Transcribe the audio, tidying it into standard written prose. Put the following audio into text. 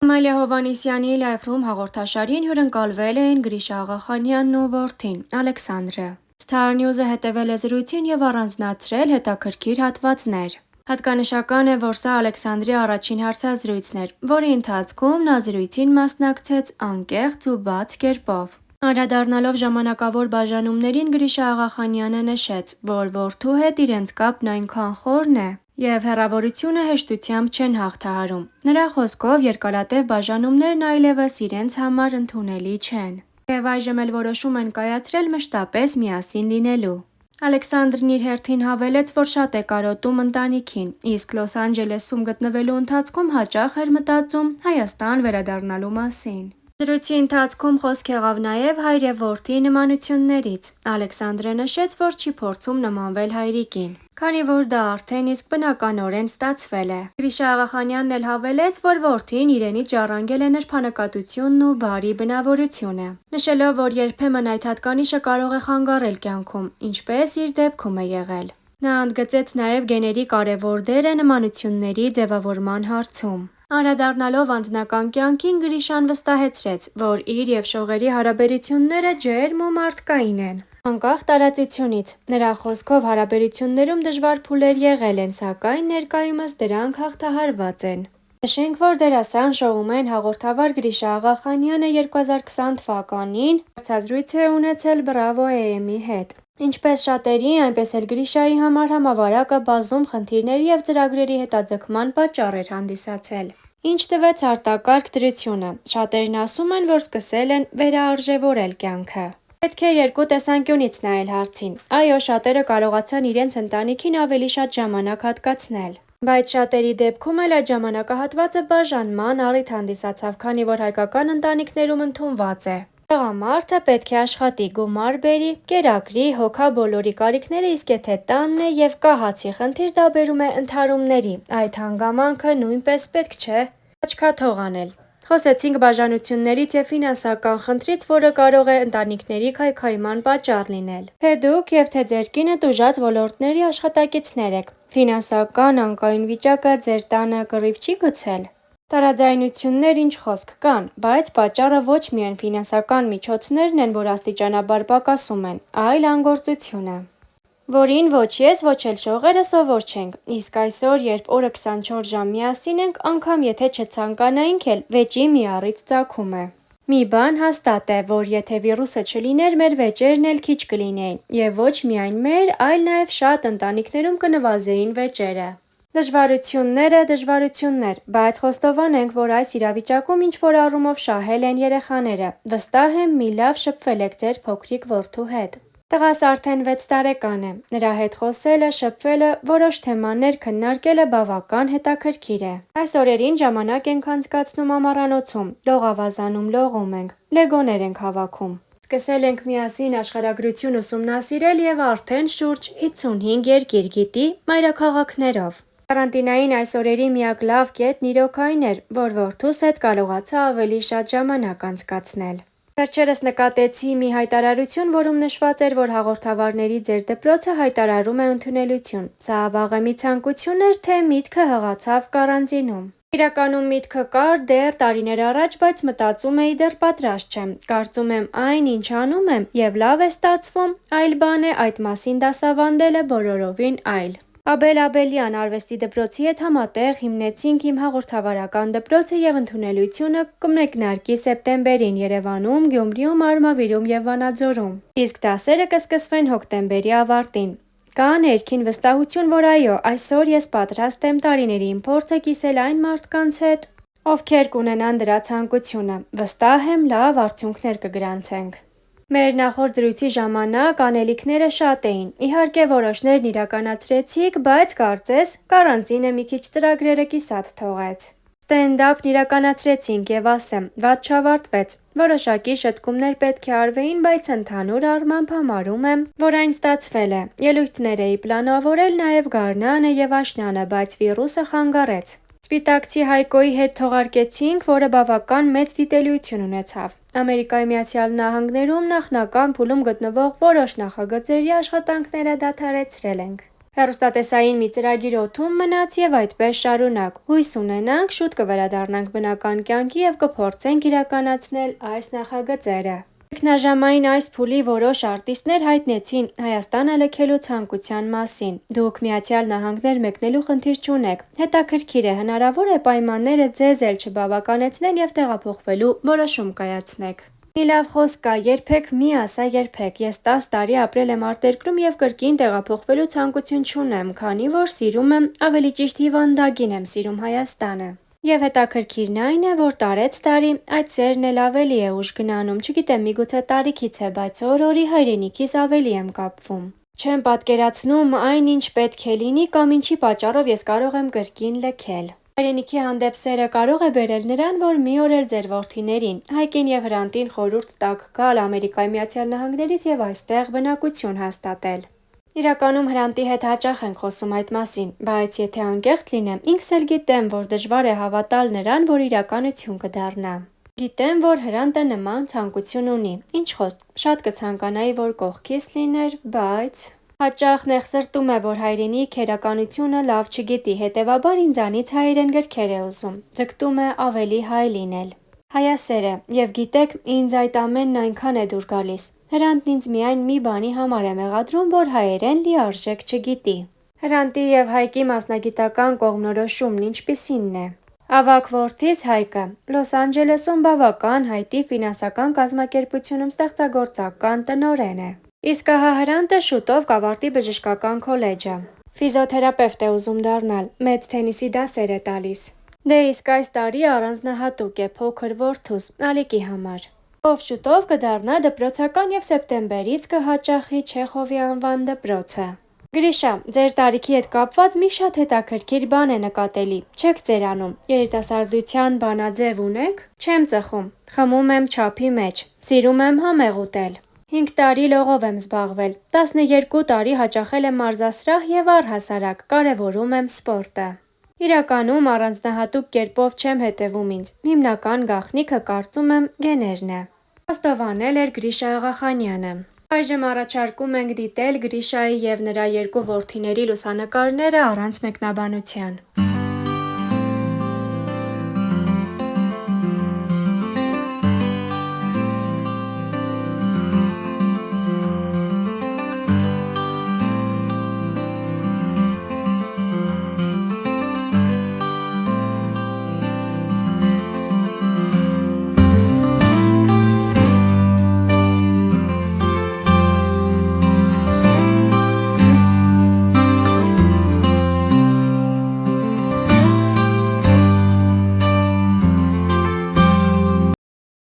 Ամալիա Հովհաննիսյանի Life-room հաղորդաշարին հյուրընկալվել էին Գրիշա Աղախանյանն ու որդին՝ Ալեքսանդրը։ Star News-ը հետևել է զրույցին եւ առանձնացրել հետաքրքիր հատվածներ։ Հատկանշական է, որ սա Ալեքսանդրի առաջին հարցազրույցն էր, որի ընթացքում նա զրույցին մասնակցեց անկեղծ ու բաց կերպով։ Անդրադառնալով ժամանակավոր բաժանումներին, Գրիշա Աղախանյանը նշեց, որ որդու հետ իրենց կապն այնքան խորն է և հեռավորությունը հեշտությամբ չեն հաղթահարում։ Նրա խոսքով երկարատև բաժանումներն այլևս իրենց համար ընդունելի չեն, և այժմ էլ որոշում են կայացրել մշտապես միասին լինելու։ Ալեքսանդրն իր հերթին հավելեց, որ շատ է կարոտում ընտանիքին, իսկ Լոս Անջելեսում գտնվելու ընթացքում հաճախ էր մտածում Հայաստան վերադառնալու մասին։ Զրույցի ընթացքում խոսք եղավ նաև հայր և որդի նմանություններից։ Ալեքսանդրը նշեց, որ չի փորձում նմանվել հայրիկին, քանի որ դա արդեն իսկ բնականորեն ստացվել է։ Գրիշա Աղախանյանն էլ հավելեց, որ որդին իրենից ժառանգել է նրբանկատությունն ու բարի բնավորությունը, նշելով, որ երբեմն այդ հատկանիշը կարող է խանգարել կյանքում, ինչպես իր դեպքում է եղել։ Նա ընդգծեց նաև գեների կարևոր դերը նմանությունների ձևավորման հարցում։ Անդրադառնալով անձնական կյանքին, Գրիշան վստահեցրեց, որ իր և շողերի հարաբերությունները ջերմ ու մարդկային են, անկախ տարածությունից։ Նրա խոսքով հարաբերություններում դժվար փուլեր եղել են, սակայն ներկայումս դրանք հաղթահարված են։ Նշենք, որ դերասան, շոումեն հաղորդավար Գրիշա Աղախանյանը 2020 թվականին հարցազրույց է ունեցել Bravo AM-ի հետ։ Ինչպես շատերի, այնպես էլ Գրիշայի համար համավարակը բազում խնդիրների և ծրագրերի հետաձգման պատճառ էր հանդիսացել, ինչ տվեց արտակարգ դրությունը։ Շատերն ասում են, որ սկսել են վերարժևորել կյանքը։ Պետք է երկու տեսանկյունից նայել հարցին։ Այո, շատերը կարողացան իրենց ընտանիքին ավելի շատ ժամանակ հատկացնել, բայց շատերի դեպքում էլ այդ ժամանակահատվածը բաժանման առիթ հանդիսացավ, քանի որ հայկական ընտանիքներում ընդունված է. տղամարդը պետք է աշխատի, գումար բերի, կերակրի, հոգա բոլորի կարիքները, իսկ եթե տանն է և կա հացի խնդիր, դա բերում է ընդհարումների։ Այդ հանգամանքը նույնպես պետք չէ աչքաթող անել։ Խոսեցինք բաժանություններից և ֆինանսական խնդրից, որը կարող է ընտանիքների քայքայման պատճառ լինել։ Թե դուք և թե ձեր կինը տուժած ոլորտների աշխատակիցներ եք, ֆինանսական անկայուն վիճակը ձեր տանը կռիվ չի գցել։ Տարաձայնություններ ինչ խոսք կան, բայց պատճառը ոչ միայն ֆինանսական միջոցներն են, որ աստիճանաբար պակասում են, այլ անգործությունը, որին ոչ ես, ոչ էլ շողերը սովոր չենք։ Իսկ այսօր, երբ օրը 24 ժամ միասին ենք, անգամ եթե չցանկանայինք էլ, վեճի մի առիթ ծագում է։ Մի բան հաստատ է, որ եթե վիրուսը չլիներ, մեր վեճերն էլ քիչ կլինեին, և ոչ միայն մեր, այլ նաև շատ ընտանիքներում կնվազեին վեճերը։ Դժվարություններ, բայց խոստովանենք, որ այս իրավիճակում ինչ-որ առումով շահել են երեխաները։ Վստահ եմ, մի լավ շփվել եք ձեր փոքրիկ որդու հետ։ Տղաս արդեն 6 տարեկան է։ Նրա հետ խոսելը, շփվելը, որոշ թեմաներ քննարկելը բավական հետաքրքիր է։ Այս օրերին ժամանակ ենք անցկացնում ամառանոցում, լողավազանում լողում ենք, լեգոներ ենք հավաքում։ Սկսել ենք միասին աշխարհագրություն ուսումնասիրել և արդեն շուրջ 55 երկիր գիտի մայրաքաղաքներով։ Կարանտինային այս օրերի միակ լավ կետն իրոք այն էր, որ որդուս հետ կարողացա ավելի շատ ժամանակ անցկացնել։ Վերջերս նկատեցի մի հայտարարություն, որում նշված էր, որ հաղորդավարների ձեր դպրոցը հայտարարում է ընդունելություն։ Սա վաղեմի մի ցանկություն էր, թե միտքը հղացավ կարանտինում։ Իրականում միտքը կար դեռ տարիներ առաջ, բայց մտածում էի դեռ պատրաստ չեմ։ Կարծում եմ այն, ինչ անում եմ, և լավ է ստացվում, այլ բան է այդ մասին դասավանդելը բոլորովին այլ։ Աբել Աբելյան արվեստի դպրոցի հետ համատեղ հիմնեցինք իմ հաղորդավարական դպրոցը և ընդունելությունը կմեկնարկի սեպտեմբերին Երևանում, Գյումրիում, Արմավիրում և Վանաձորում, իսկ դասերը կսկսվեն հոկտեմբերի ավարտին։ Կա ներքին վստահություն, որ այո, այսօր ես պատրաստ եմ տարիների իմ փորձը կիսել այն մարդկանց հետ, ովքեր կունենան դրա ցանկությունը։ Վստահ եմ, լավ արդյունքներ կգրանցենք։ Մեր նախորդ զրույցի ժամանակ անելիքները շատ էին։ Իհարկե որոշներն իրականացրեցիք, բայց կարծես կարանտինը մի քիչ ծրագրերը կիսատ թողեց։ Ստենդափն իրականացրեցինք և ասեմ, վատ չավարտվեց։ Որոշակի շտկումներ պետք է արվեին, բայց ընդհանուր առմամբ համարում եմ, որ այն ստացվել է։ Ելույթներ էի պլանավորել, նաև գարնանը և աշնանը, բայց վիրուսը խանգարեց։ Սպիտակցի Հայկոյի հետ թողարկեցինք, որը բավական մեծ դիտելիություն ունեցավ։ Ամերիկայի Միացյալ Նահանգներում նախնական փուլում գտնվող որոշ նախագծերի աշխատանքները դադարեցրել ենք։ Հեռուստատեսային մի ծրագիր օդում մնաց եւ այդպես շարունակ։ Հույս ունենանք շուտ կվերադառնանք բնական կյանքի եւ կփորձենք իրականացնել այս նախագծերը։ Ճգնաժամային այս փուլի որոշ արտիստներ հայտնեցին Հայաստանը լքելու ցանկության մասին։ Դուք Միացյալ Նահանգներ մեկնելու խնդիր չունեք։ Հետաքրքիր է, հնարավոր է պայմանները ձեզ էլ չբավականեցնեն եւ տեղափոխվելու որոշում կայացնեք։ Մի լավ խոսք կա, երբեք մի ասա երբեք։ Ես 10 տարի ապրել եմ արտերկրում եւ կրկին տեղափոխվելու ցանկություն չունեմ, քանի որ սիրում եմ, ավելի ճիշտ հիվանդագին եմ սիրում Հայաստանը։ Եվ հետաքրքիրն այն է, որ տարեց-տարի այդ սերն էլ ավելի է ուժ գնանում, չգիտեմ միգուցե տարիքից է, բայց օր-օրի հայրենիքիս ավելի եմ կապվում։ Չեմ պատկերացնում այն, ինչ պետք է լինի կամ ինչի պատճառով ես կարող եմ կրկին լքել։ Հայրենիքի հանդեպ սերը կարող է բերել նրան, որ մի օր էլ ձեր որդիներին, Հայկին եւ Հրանտին խորհուրդ տաք գալ Ամերիկայի Միացյալ Նահանգներից եւ այստեղ բնակություն հաստատել։ Իրականում Հրանտի հետ հաճախ ենք խոսում այդ մասին, բայց եթե անկեղծ լինեմ, ինքս էլ գիտեմ, որ դժվար է հավատալ նրան, որ իրականություն կդառնա։ Գիտեմ, որ Հրանտը նման ցանկություն ունի։ Ինչ խոսք, շատ կցանկանայի, որ կողքիս լիներ, բայց հաճախ նեղսրտում է, որ հայրենիք քերականությունը լավ չգիտի, հետևաբար ինձանից հայերեն գրքեր է ուզում, ձգտում է ավելի հայ լինել։ Հայասեր է, եւ գիտեք, ինձ այդ ամենն այնքան է դուր գալիս։ Հրանտն ինձ միայն մի բանի համար է մեղադրում, որ հայերեն լիարժեք չգիտի։ Հրանտի եւ Հայկի մասնագիտական կողմնորոշումն ինչպիսինն է։ Ավագ որդիս Հայկը Լոս Անջելեսում բավական հայտի ֆինանսական կազմակերպությունում ստեղծագործական տնօրեն է։ Իսկ ահա Հրանտը շուտով կավարտի բժշկական քոլեջը։ Ֆիզիոթերապևտ է ուզում դառնալ, մեծ թենիսի դասեր է տալիս։ Դե իսկ այս տարի առանձնահատուկ է փոքր որդուս Ալիկի համար։ Ով շուտով կդառնա դպրոցական եւ սեպտեմբերից կհաճախի Չեխովի անվան դպրոցը։ Գրիշա, ձեր տարիքի հետ կապված մի շատ հետաքրքիր բան է նկատելի։ Չեք ծերանում, երիտասարդության բանաձև ունեք։ Չեմ ծխում, խմում եմ չափի մեջ, սիրում եմ համեղ ուտել։ 5 տարի լողով եմ զբաղվել, 12 տարի հաճախել եմ մարզասրահ եւ առհասարակ կարևորում եմ սպորտը։ Իրականում առանձնահատուկ կերպով չեմ հետևում ինձ, հիմնական գաղտնիքը կարծում եմ գեներն է։ Խոստովանել էր Գրիշա Աղախանյանը։ Այժմ առաջարկում ենք դիտել Գրիշայի եւ նրա երկու որդիների լուսանկարները առանց մեկնաբանության։